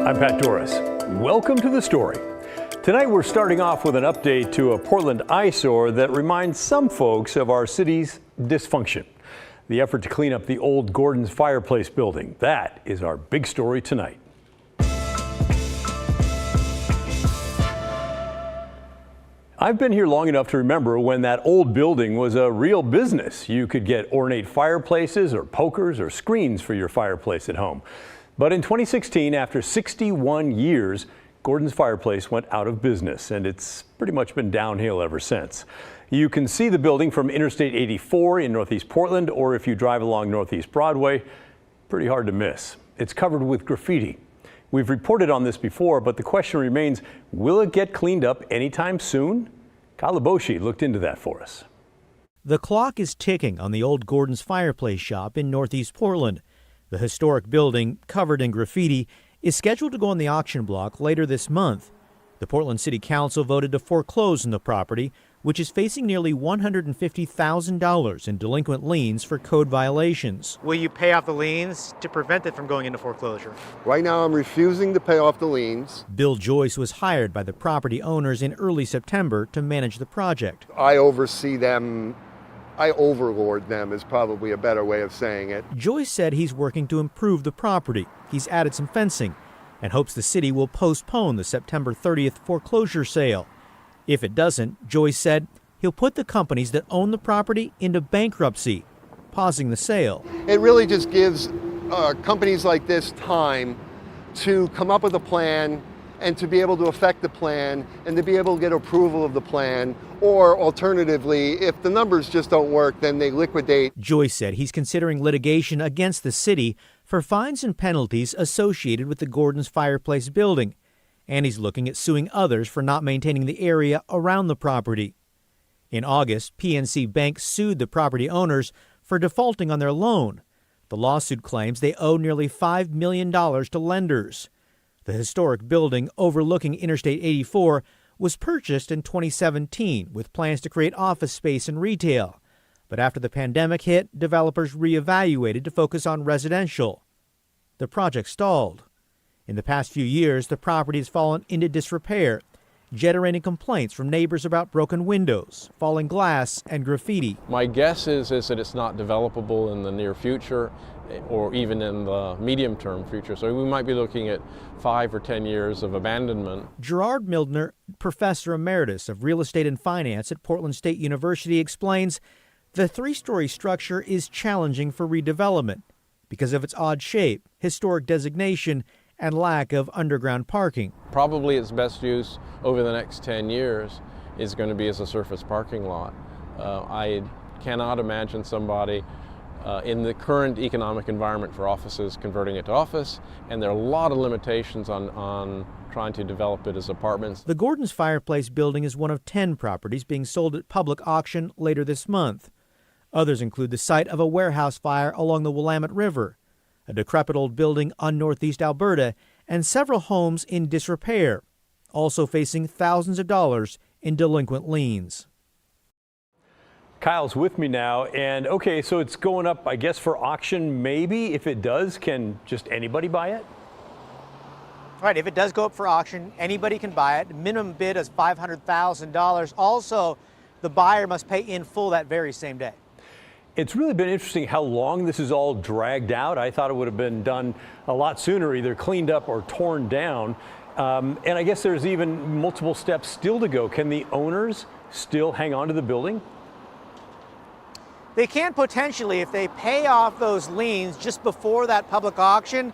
I'm Pat Doris. Welcome to The Story. Tonight we're starting off with an update to a Portland eyesore that reminds some folks of our city's dysfunction. The effort to clean up the old Gordon's Fireplace building. That is our big story tonight. I've been here long enough to remember when that old building was a real business. You could get ornate fireplaces or pokers or screens for your fireplace at home. But in 2016, after 61 years, Gordon's Fireplace went out of business, and it's pretty much been downhill ever since. You can see the building from Interstate 84 in Northeast Portland, or if you drive along Northeast Broadway, pretty hard to miss. It's covered with graffiti. We've reported on this before, but the question remains, will it get cleaned up anytime soon? Kyle Iboshi looked into that for us. The clock is ticking on the old Gordon's Fireplace shop in Northeast Portland. The historic building, covered in graffiti, is scheduled to go on the auction block later this month. The Portland City Council voted to foreclose on the property, which is facing nearly $150,000 in delinquent liens for code violations. Will you pay off the liens to prevent it from going into foreclosure? Right now, I'm refusing to pay off the liens. Bill Joyce was hired by the property owners in early September to manage the project. I oversee them. I overlord them is probably a better way of saying it. Joyce said he's working to improve the property. He's added some fencing and hopes the city will postpone the September 30th foreclosure sale. If it doesn't, Joyce said he'll put the companies that own the property into bankruptcy, pausing the sale. It really just gives companies like this time to come up with a plan and to be able to affect the plan and to be able to get approval of the plan, or alternatively, if the numbers just don't work, then they liquidate. Joyce said he's considering litigation against the city for fines and penalties associated with the Gordon's Fireplace building, and he's looking at suing others for not maintaining the area around the property. In August, PNC Bank sued the property owners for defaulting on their loan. The lawsuit claims they owe nearly $5 million to lenders. The historic building overlooking Interstate 84 was purchased in 2017 with plans to create office space and retail. But after the pandemic hit, developers reevaluated to focus on residential. The project stalled. In the past few years, the property has fallen into disrepair, generating complaints from neighbors about broken windows, falling glass, and graffiti. My guess is that it's not developable in the near future or even in the medium-term future. So we might be looking at 5 or 10 years of abandonment. Gerard Mildner, professor emeritus of real estate and finance at Portland State University, explains the three-story structure is challenging for redevelopment because of its odd shape, historic designation, and lack of underground parking. Probably its best use over the next 10 years is going to be as a surface parking lot. I cannot imagine somebody in the current economic environment for offices converting it to office, and there are a lot of limitations on trying to develop it as apartments. The Gordon's Fireplace building is one of 10 properties being sold at public auction later this month. Others include the site of a warehouse fire along the Willamette River, a decrepit old building on Northeast Alberta, and several homes in disrepair, also facing thousands of dollars in delinquent liens. Kyle's with me now, and okay, so it's going up, I guess, for auction maybe. If it does, can just anybody buy it? Right, if it does go up for auction, anybody can buy it. The minimum bid is $500,000. Also, the buyer must pay in full that very same day. It's really been interesting how long this is all dragged out. I thought it would have been done a lot sooner, either cleaned up or torn down. And I guess there's even multiple steps still to go. Can the owners still hang on to the building? They can potentially, if they pay off those liens just before that public auction,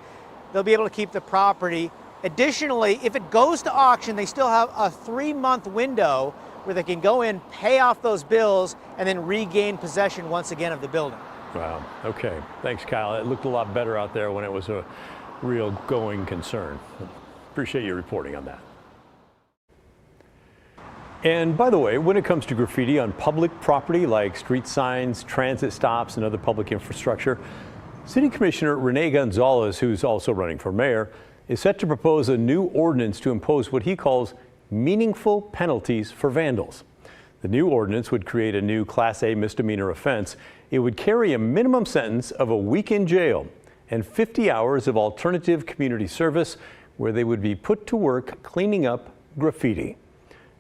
they'll be able to keep the property. Additionally, if it goes to auction, they still have a 3-month window where they can go in, pay off those bills, and then regain possession once again of the building. Wow. Okay. Thanks, Kyle. It looked a lot better out there when it was a real going concern. Appreciate your reporting on that. And by the way, when it comes to graffiti on public property like street signs, transit stops, and other public infrastructure, City Commissioner Renee Gonzalez, who's also running for mayor, is set to propose a new ordinance to impose what he calls meaningful penalties for vandals. The new ordinance would create a new Class A misdemeanor offense. It would carry a minimum sentence of a week in jail and 50 hours of alternative community service where they would be put to work cleaning up graffiti.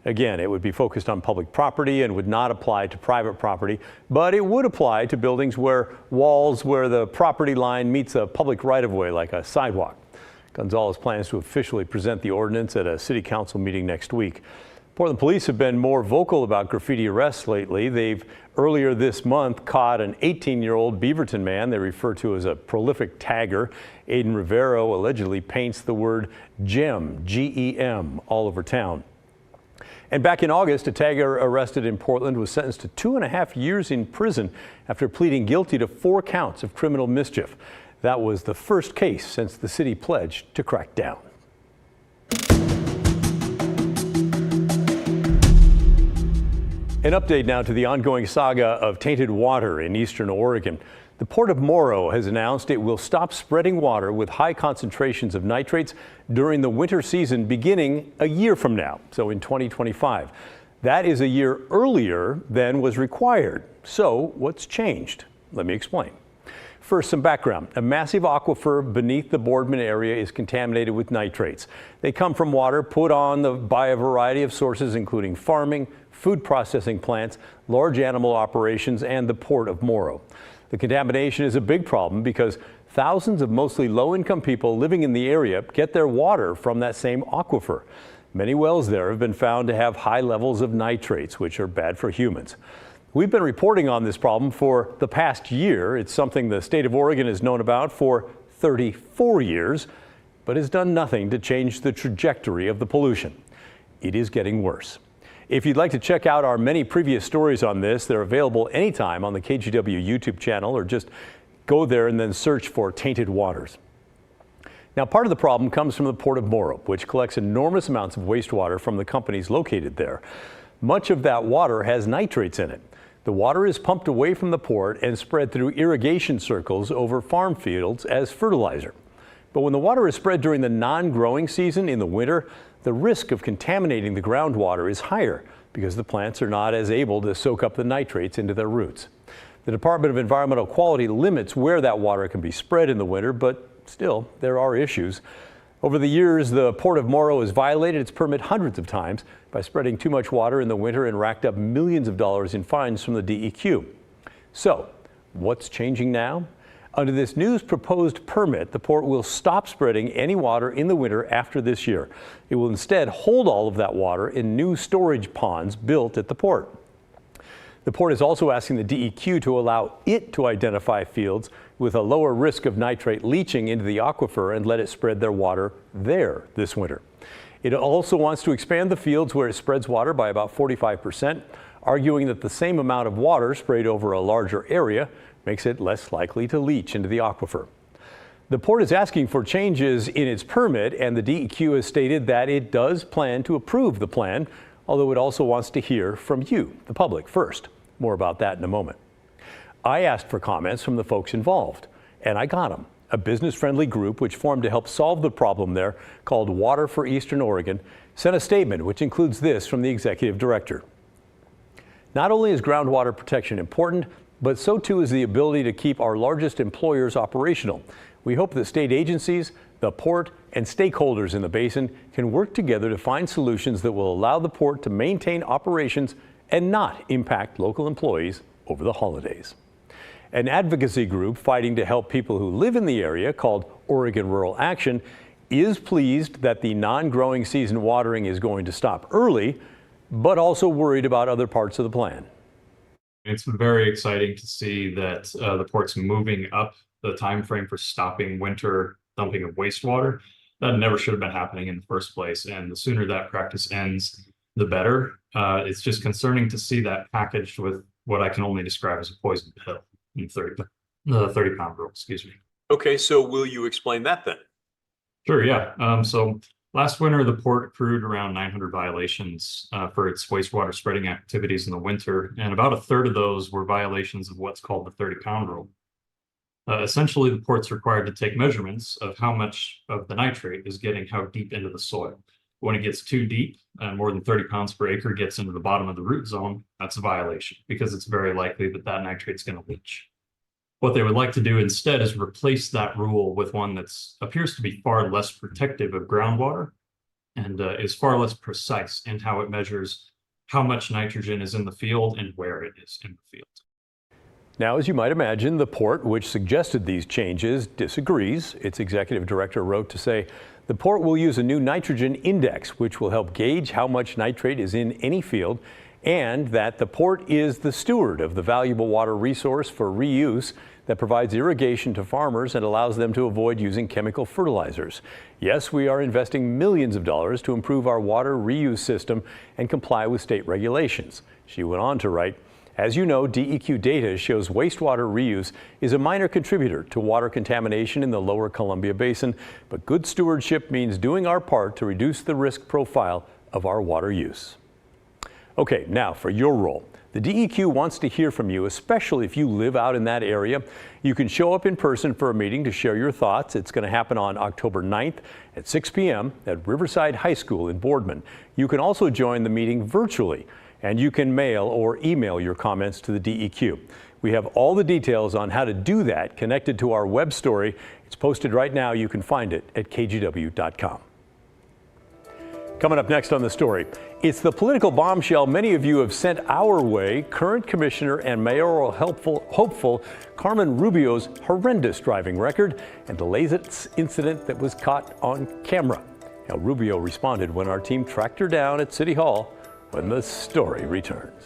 Again, it would be focused on public property and would not apply to private property, but it would apply to buildings where the property line meets a public right-of-way like a sidewalk. Gonzalez plans to officially present the ordinance at a city council meeting next week. Portland police have been more vocal about graffiti arrests lately. They've earlier this month caught an 18-year-old Beaverton man they refer to as a prolific tagger. Aiden Rivero allegedly paints the word GEM, G-E-M, all over town. And back in August, a tagger arrested in Portland was sentenced to 2.5 years in prison after pleading guilty to 4 counts of criminal mischief. That was the first case since the city pledged to crack down. An update now to the ongoing saga of tainted water in eastern Oregon. The Port of Morrow has announced it will stop spreading water with high concentrations of nitrates during the winter season beginning a year from now, so in 2025. That is a year earlier than was required. So what's changed? Let me explain. First, some background. A massive aquifer beneath the Boardman area is contaminated with nitrates. They come from water put on by a variety of sources, including farming, food processing plants, large animal operations, and the Port of Morrow. The contamination is a big problem because thousands of mostly low-income people living in the area get their water from that same aquifer. Many wells there have been found to have high levels of nitrates, which are bad for humans. We've been reporting on this problem for the past year. It's something the state of Oregon has known about for 34 years, but has done nothing to change the trajectory of the pollution. It is getting worse. If you'd like to check out our many previous stories on this, they're available anytime on the KGW YouTube channel, or just go there and then search for tainted waters. Now, part of the problem comes from the Port of Morrow, which collects enormous amounts of wastewater from the companies located there. Much of that water has nitrates in it. The water is pumped away from the port and spread through irrigation circles over farm fields as fertilizer. But when the water is spread during the non-growing season in the winter, the risk of contaminating the groundwater is higher because the plants are not as able to soak up the nitrates into their roots. The Department of Environmental Quality limits where that water can be spread in the winter, but still, there are issues. Over the years, the Port of Morrow has violated its permit hundreds of times by spreading too much water in the winter and racked up millions of dollars in fines from the DEQ. So, what's changing now? Under this new proposed permit, the port will stop spreading any water in the winter after this year. It will instead hold all of that water in new storage ponds built at the port. The port is also asking the DEQ to allow it to identify fields with a lower risk of nitrate leaching into the aquifer and let it spread their water there this winter. It also wants to expand the fields where it spreads water by about 45%, arguing that the same amount of water sprayed over a larger area makes it less likely to leach into the aquifer. The port is asking for changes in its permit, and the DEQ has stated that it does plan to approve the plan, although it also wants to hear from you, the public, first. More about that in a moment. I asked for comments from the folks involved, and I got them. A business-friendly group which formed to help solve the problem there, called Water for Eastern Oregon, sent a statement which includes this from the executive director. Not only is groundwater protection important, but so too is the ability to keep our largest employers operational. We hope that state agencies, the port, and stakeholders in the basin can work together to find solutions that will allow the port to maintain operations and not impact local employees over the holidays. An advocacy group fighting to help people who live in the area, called Oregon Rural Action, is pleased that the non-growing season watering is going to stop early, but also worried about other parts of the plan. It's very exciting to see that the port's moving up the time frame for stopping winter dumping of wastewater. That never should have been happening in the first place, and the sooner that practice ends, the better. It's just concerning to see that packaged with what I can only describe as a poison pill in 30-pound rule, excuse me. Okay, so will you explain that then? Sure, yeah. So last winter, the port accrued around 900 violations for its wastewater spreading activities in the winter, and about a third of those were violations of what's called the 30-pound rule. Essentially, the port's required to take measurements of how much of the nitrate is getting how deep into the soil. When it gets too deep, and more than 30 pounds per acre gets into the bottom of the root zone, that's a violation because it's very likely that that nitrate's going to leach. What they would like to do instead is replace that rule with one that appears to be far less protective of groundwater and is far less precise in how it measures how much nitrogen is in the field and where it is in the field. Now, as you might imagine, the port, which suggested these changes, disagrees. Its executive director wrote to say the port will use a new nitrogen index, which will help gauge how much nitrate is in any field, and that the port is the steward of the valuable water resource for reuse that provides irrigation to farmers and allows them to avoid using chemical fertilizers. Yes, we are investing millions of dollars to improve our water reuse system and comply with state regulations. She went on to write, as you know, DEQ data shows wastewater reuse is a minor contributor to water contamination in the lower Columbia Basin, but good stewardship means doing our part to reduce the risk profile of our water use. Okay, now for your role. The DEQ wants to hear from you, especially if you live out in that area. You can show up in person for a meeting to share your thoughts. It's going to happen on October 9th at 6 p.m. at Riverside High School in Boardman. You can also join the meeting virtually, and you can mail or email your comments to the DEQ. We have all the details on how to do that connected to our web story. It's posted right now. You can find it at kgw.com. Coming up next on the story, it's the political bombshell many of you have sent our way. Current commissioner and mayoral hopeful Carmen Rubio's horrendous driving record and the latest incident that was caught on camera. How Rubio responded when our team tracked her down at City Hall. When the story returns.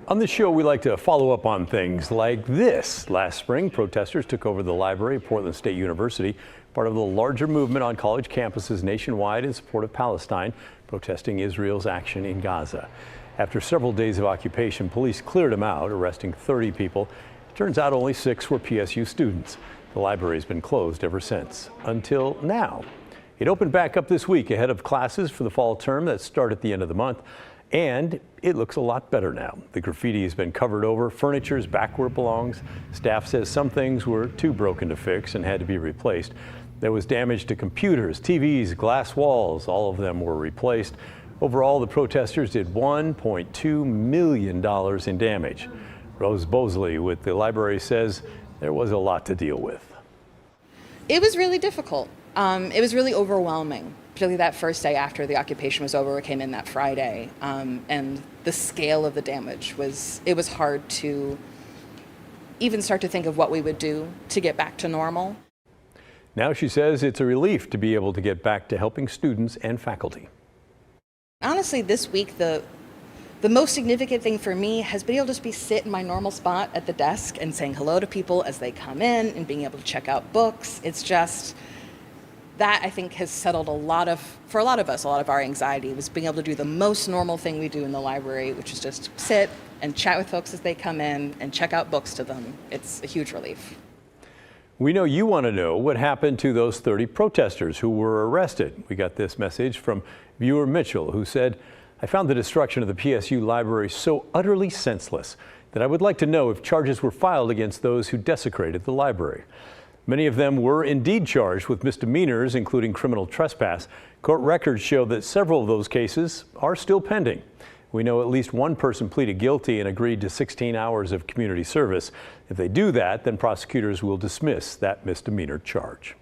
On this show, we like to follow up on things like this. Last spring, protesters took over the library at Portland State University, part of the larger movement on college campuses nationwide in support of Palestine, protesting Israel's action in Gaza. After several days of occupation, police cleared them out, arresting 30 people. It turns out only 6 were PSU students. The library has been closed ever since, until now. It opened back up this week ahead of classes for the fall term that start at the end of the month. And it looks a lot better now. The graffiti has been covered over, furniture is back where it belongs. Staff says some things were too broken to fix and had to be replaced. There was damage to computers, TVs, glass walls. All of them were replaced. Overall, the protesters did $1.2 million in damage. Rose Bosley with the library says there was a lot to deal with. It was really difficult. It was really overwhelming, particularly that first day after the occupation was over. We came in that Friday, and the scale of the damage it was hard to even start to think of what we would do to get back to normal. Now she says it's a relief to be able to get back to helping students and faculty. Honestly, this week, the most significant thing for me has been able to just sit in my normal spot at the desk and saying hello to people as they come in and being able to check out books. It's just that, I think, has settled for a lot of us, a lot of our anxiety was being able to do the most normal thing we do in the library, which is just sit and chat with folks as they come in and check out books to them. It's a huge relief. We know you want to know what happened to those 30 protesters who were arrested. We got this message from viewer Mitchell, who said, "I found the destruction of the PSU Library so utterly senseless that I would like to know if charges were filed against those who desecrated the library." Many of them were indeed charged with misdemeanors, including criminal trespass. Court records show that several of those cases are still pending. We know at least one person pleaded guilty and agreed to 16 hours of community service. If they do that, then prosecutors will dismiss that misdemeanor charge.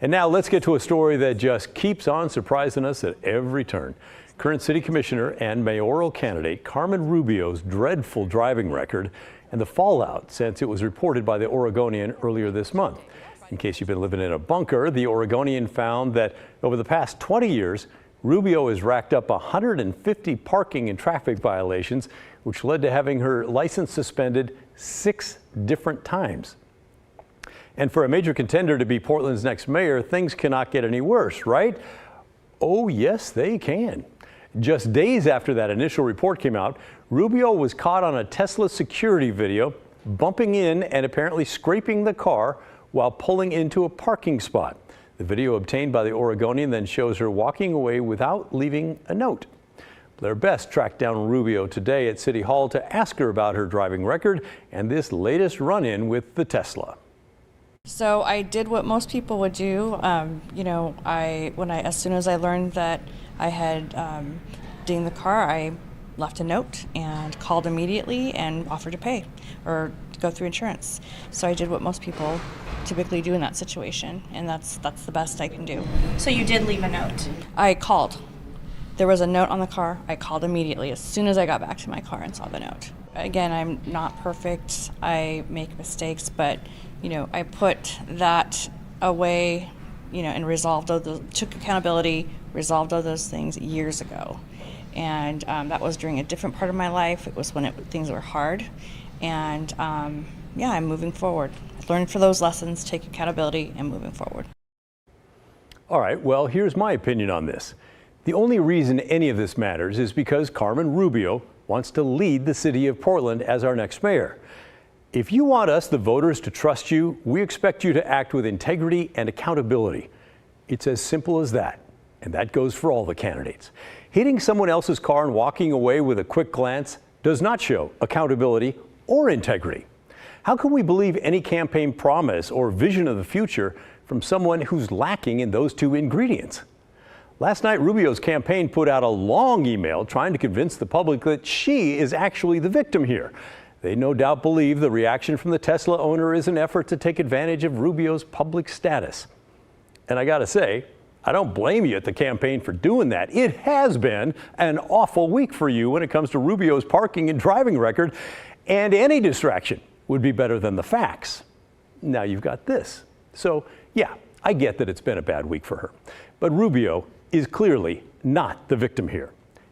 And now let's get to a story that just keeps on surprising us at every turn. Current city commissioner and mayoral candidate Carmen Rubio's dreadful driving record and the fallout since it was reported by the Oregonian earlier this month. In case you've been living in a bunker, the Oregonian found that over the past 20 years, Rubio has racked up 150 parking and traffic violations, which led to having her license suspended 6 different times. And for a major contender to be Portland's next mayor, things cannot get any worse, right? Oh, yes, they can. Just days after that initial report came out, Rubio was caught on a Tesla security video, bumping in and apparently scraping the car while pulling into a parking spot. The video obtained by the Oregonian then shows her walking away without leaving a note. Blair Best tracked down Rubio today at City Hall to ask her about her driving record and this latest run-in with the Tesla. So I did what most people would do. As soon as I learned that I had dinged the car, I left a note and called immediately and offered to pay or go through insurance. So I did what most people typically do in that situation, and that's the best I can do. So you did leave a note? I called. There was a note on the car. I called immediately as soon as I got back to my car and saw the note. Again, I'm not perfect. I make mistakes, but I put that away, and took accountability, resolved all those things years ago. And that was during a different part of my life. It was when things were hard. And I'm moving forward. I learned for those lessons, take accountability, and moving forward. All right, well, here's my opinion on this. The only reason any of this matters is because Carmen Rubio wants to lead the city of Portland as our next mayor. If you want us, the voters, to trust you, we expect you to act with integrity and accountability. It's as simple as that, and that goes for all the candidates. Hitting someone else's car and walking away with a quick glance does not show accountability or integrity. How can we believe any campaign promise or vision of the future from someone who's lacking in those two ingredients? Last night, Rubio's campaign put out a long email trying to convince the public that she is actually the victim here. They no doubt believe the reaction from the Tesla owner is an effort to take advantage of Rubio's public status. And I gotta say, I don't blame you at the campaign for doing that. It has been an awful week for you when it comes to Rubio's parking and driving record, and any distraction would be better than the facts. Now you've got this. So yeah, I get that it's been a bad week for her. But Rubio is clearly not the victim here.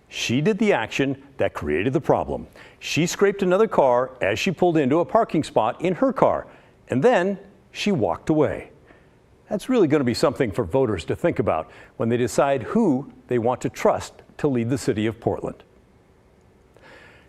She did the action that created the problem. She scraped another car as she pulled into a parking spot in her car, and then she walked away. That's really going to be something for voters to think about when they decide who they want to trust to lead the city of Portland.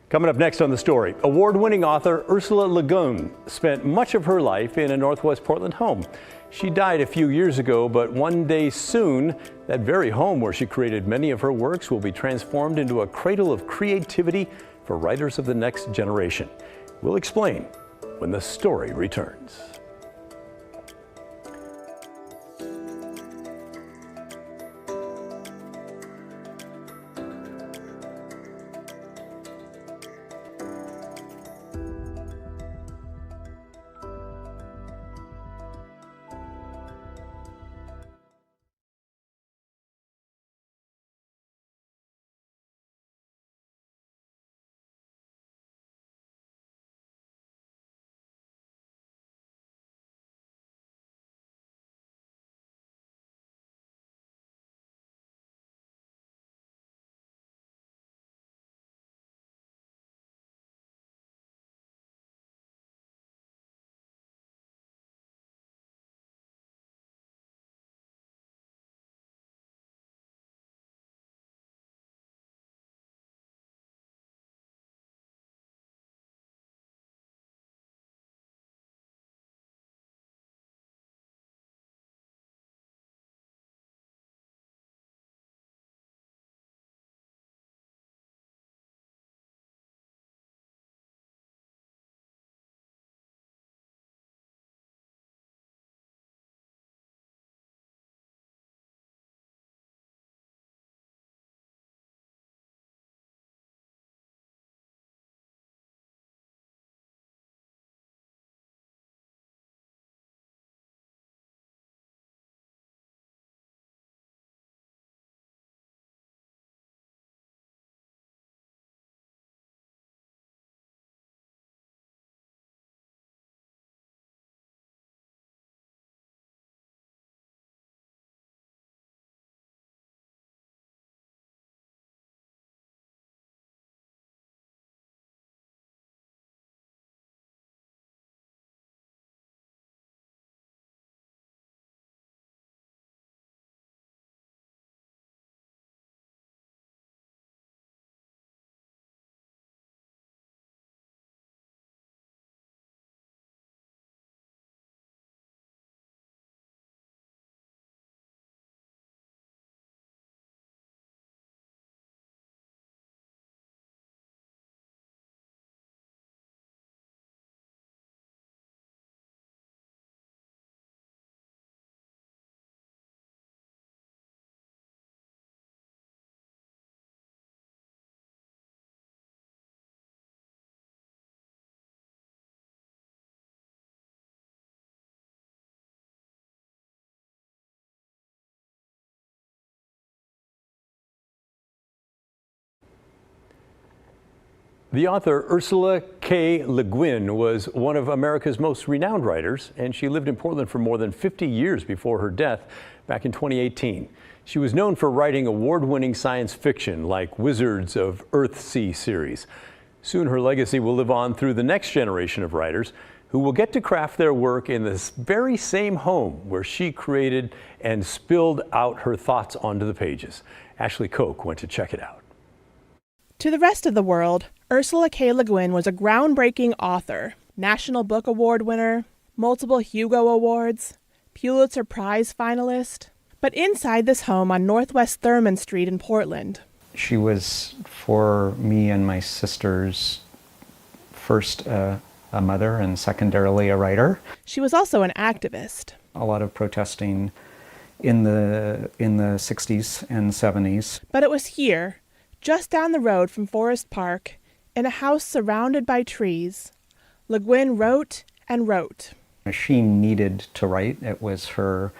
Coming up next on The Story, award-winning author Ursula K Lawin spent much of her life in a Northwest Portland home. She died a few years ago, but one day soon, that very home where she created many of her works will be transformed into a cradle of creativity for writers of the next generation. We'll explain when The Story returns. The author Ursula K Lawin was one of America's most renowned writers, and she lived in Portland for more than 50 years before her death back in 2018. She was known for writing award-winning science fiction like Wizards of Earthsea series. Soon her legacy will live on through the next generation of writers who will get to craft their work in this very same home where she created and spilled out her thoughts onto the pages. Ashley Koch went to check it out. To the rest of the world, Ursula K Lawin was a groundbreaking author, National Book Award winner, multiple Hugo Awards, Pulitzer Prize finalist. But inside this home on Northwest Thurman Street in Portland, she was, for me and my sisters, first a mother and secondarily a writer. She was also an activist. A lot of protesting in the 60s and 70s. But it was here, just down the road from Forest Park, in a house surrounded by trees, Lawin wrote and wrote. She needed to write. It was her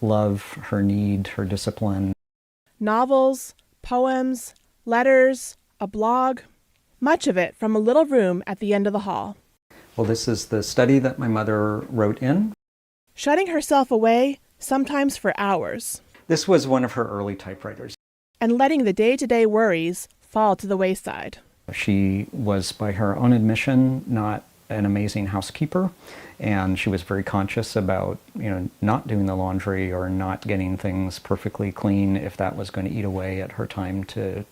love, her need, her discipline. Novels, poems, letters, a blog, much of it from a little room at the end of the hall. Well, this is the study that my mother wrote in. Shutting herself away, sometimes for hours. This was one of her early typewriters. And letting the day-to-day worries fall to the wayside. She was, by her own admission, not an amazing housekeeper, and she was very conscious about, not doing the laundry or not getting things perfectly clean if that was going to eat away at her time to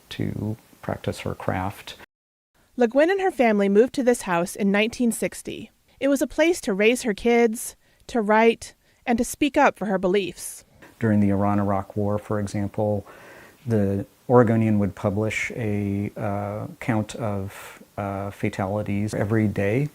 practice her craft. Lawin and her family moved to this house in 1960. It was a place to raise her kids, to write, and to speak up for her beliefs. During the Iran-Iraq War, for example, the Oregonian would publish a count of fatalities every day,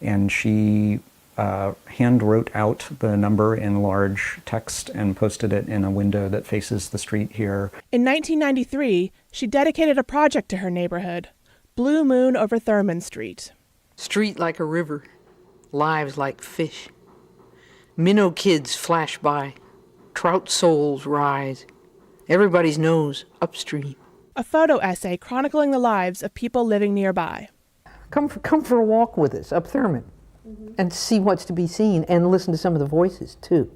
and she hand wrote out the number in large text and posted it in a window that faces the street here. In 1993, she dedicated a project to her neighborhood, Blue Moon over Thurman Street. Street like a river, lives like fish. Minnow kids flash by, trout souls rise. Everybody's nose upstream. A photo essay chronicling the lives of people living nearby. Come for a walk with us up Thurman and see what's to be seen and listen to some of the voices too.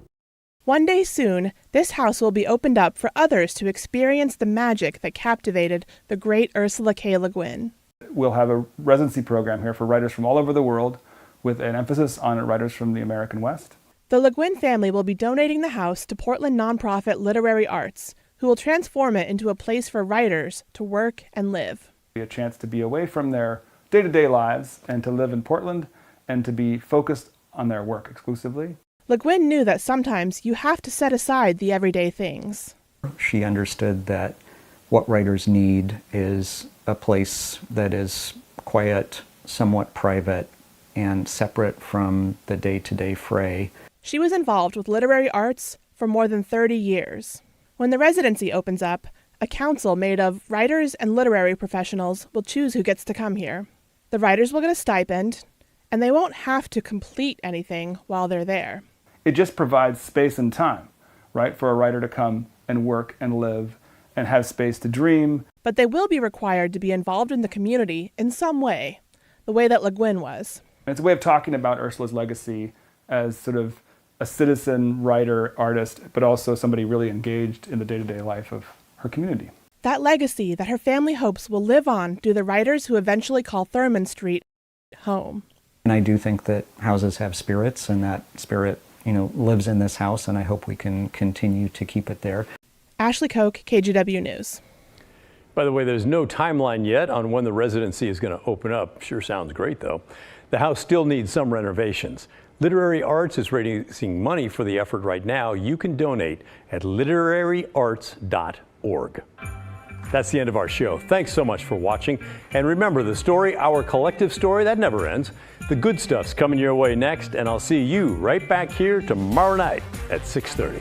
One day soon, this house will be opened up for others to experience the magic that captivated the great Ursula K Lawin. We'll have a residency program here for writers from all over the world with an emphasis on writers from the American West. The Lawin family will be donating the house to Portland nonprofit Literary Arts, who will transform it into a place for writers to work and live. A chance to be away from their day-to-day lives and to live in Portland and to be focused on their work exclusively. Lawin knew that sometimes you have to set aside the everyday things. She understood that what writers need is a place that is quiet, somewhat private, and separate from the day-to-day fray. She was involved with literary arts for more than 30 years. When the residency opens up, a council made of writers and literary professionals will choose who gets to come here. The writers will get a stipend, and they won't have to complete anything while they're there. It just provides space and time, right, for a writer to come and work and live and have space to dream. But they will be required to be involved in the community in some way, the way that Lawin was. It's a way of talking about Ursula's legacy as sort of a citizen, writer, artist, but also somebody really engaged in the day-to-day life of her community. That legacy that her family hopes will live on through the writers who eventually call Thurman Street home. And I do think that houses have spirits, and that spirit, lives in this house, and I hope we can continue to keep it there. Ashley Koch, KGW News. By the way, there's no timeline yet on when the residency is going to open up. Sure sounds great, though. The house still needs some renovations. Literary Arts is raising money for the effort right now. You can donate at literaryarts.org. That's the end of our show. Thanks so much for watching. And remember, the story, our collective story, that never ends. The good stuff's coming your way next, and I'll see you right back here tomorrow night at 6:30.